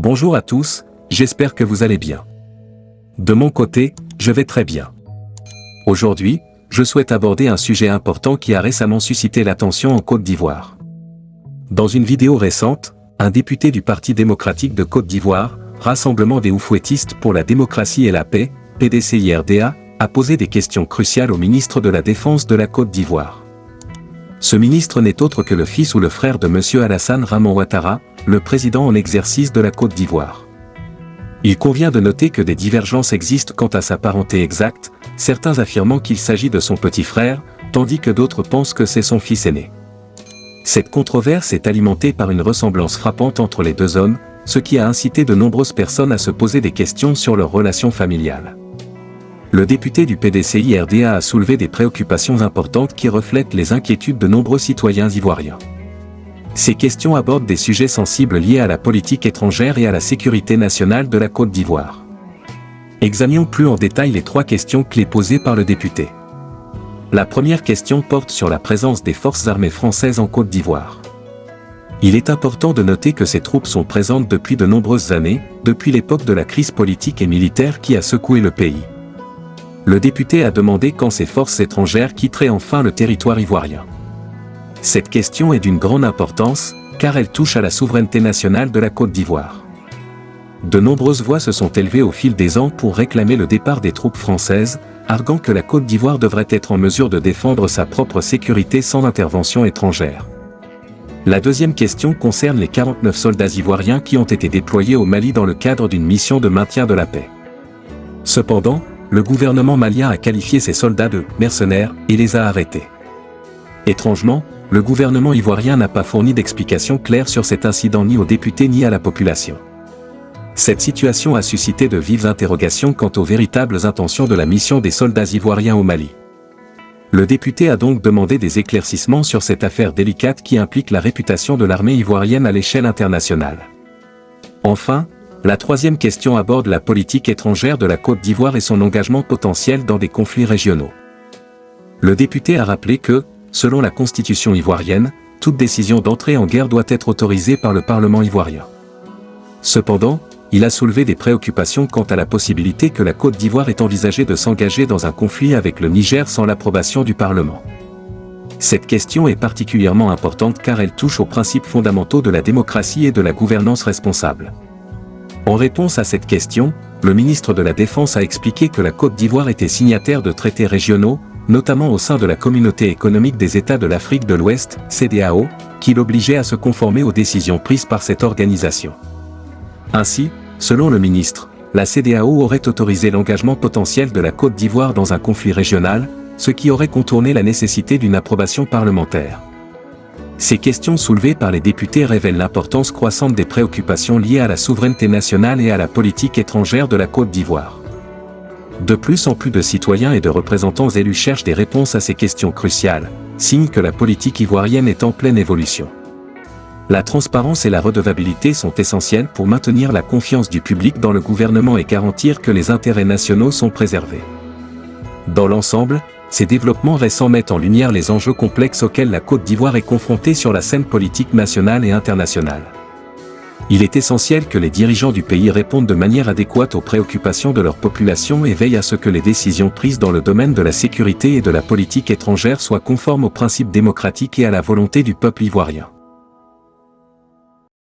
Bonjour à tous, j'espère que vous allez bien. De mon côté, je vais très bien. Aujourd'hui, je souhaite aborder un sujet important qui a récemment suscité l'attention en Côte d'Ivoire. Dans une vidéo récente, un député du Parti démocratique de Côte d'Ivoire, Rassemblement des Oufouettistes pour la démocratie et la paix, PDCIRDA, a posé des questions cruciales au ministre de la Défense de la Côte d'Ivoire. Ce ministre n'est autre que le fils ou le frère de M. Alassane Ramon Ouattara, le président en exercice de la Côte d'Ivoire. Il convient de noter que des divergences existent quant à sa parenté exacte, certains affirmant qu'il s'agit de son petit frère, tandis que d'autres pensent que c'est son fils aîné. Cette controverse est alimentée par une ressemblance frappante entre les deux hommes, ce qui a incité de nombreuses personnes à se poser des questions sur leur relation familiale. Le député du PDCIRDA a soulevé des préoccupations importantes qui reflètent les inquiétudes de nombreux citoyens ivoiriens. Ces questions abordent des sujets sensibles liés à la politique étrangère et à la sécurité nationale de la Côte d'Ivoire. Examinons plus en détail les trois questions clés posées par le député. La première question porte sur la présence des forces armées françaises en Côte d'Ivoire. Il est important de noter que ces troupes sont présentes depuis de nombreuses années, depuis l'époque de la crise politique et militaire qui a secoué le pays. Le député a demandé quand ces forces étrangères quitteraient enfin le territoire ivoirien. Cette question est d'une grande importance, car elle touche à la souveraineté nationale de la Côte d'Ivoire. De nombreuses voix se sont élevées au fil des ans pour réclamer le départ des troupes françaises, arguant que la Côte d'Ivoire devrait être en mesure de défendre sa propre sécurité sans intervention étrangère. La deuxième question concerne les 49 soldats ivoiriens qui ont été déployés au Mali dans le cadre d'une mission de maintien de la paix. Cependant, le gouvernement malien a qualifié ces soldats de « mercenaires » et les a arrêtés. Étrangement, le gouvernement ivoirien n'a pas fourni d'explications claires sur cet incident ni aux députés ni à la population. Cette situation a suscité de vives interrogations quant aux véritables intentions de la mission des soldats ivoiriens au Mali. Le député a donc demandé des éclaircissements sur cette affaire délicate qui implique la réputation de l'armée ivoirienne à l'échelle internationale. Enfin, la troisième question aborde la politique étrangère de la Côte d'Ivoire et son engagement potentiel dans des conflits régionaux. Le député a rappelé que, selon la constitution ivoirienne, toute décision d'entrée en guerre doit être autorisée par le Parlement ivoirien. Cependant, il a soulevé des préoccupations quant à la possibilité que la Côte d'Ivoire ait envisagé de s'engager dans un conflit avec le Niger sans l'approbation du Parlement. Cette question est particulièrement importante car elle touche aux principes fondamentaux de la démocratie et de la gouvernance responsable. En réponse à cette question, le ministre de la Défense a expliqué que la Côte d'Ivoire était signataire de traités régionaux, notamment au sein de la Communauté économique des États de l'Afrique de l'Ouest, CEDEAO, qui l'obligeait à se conformer aux décisions prises par cette organisation. Ainsi, selon le ministre, la CEDEAO aurait autorisé l'engagement potentiel de la Côte d'Ivoire dans un conflit régional, ce qui aurait contourné la nécessité d'une approbation parlementaire. Ces questions soulevées par les députés révèlent l'importance croissante des préoccupations liées à la souveraineté nationale et à la politique étrangère de la Côte d'Ivoire. De plus en plus de citoyens et de représentants élus cherchent des réponses à ces questions cruciales, signe que la politique ivoirienne est en pleine évolution. La transparence et la redevabilité sont essentielles pour maintenir la confiance du public dans le gouvernement et garantir que les intérêts nationaux sont préservés. Dans l'ensemble, ces développements récents mettent en lumière les enjeux complexes auxquels la Côte d'Ivoire est confrontée sur la scène politique nationale et internationale. Il est essentiel que les dirigeants du pays répondent de manière adéquate aux préoccupations de leur population et veillent à ce que les décisions prises dans le domaine de la sécurité et de la politique étrangère soient conformes aux principes démocratiques et à la volonté du peuple ivoirien.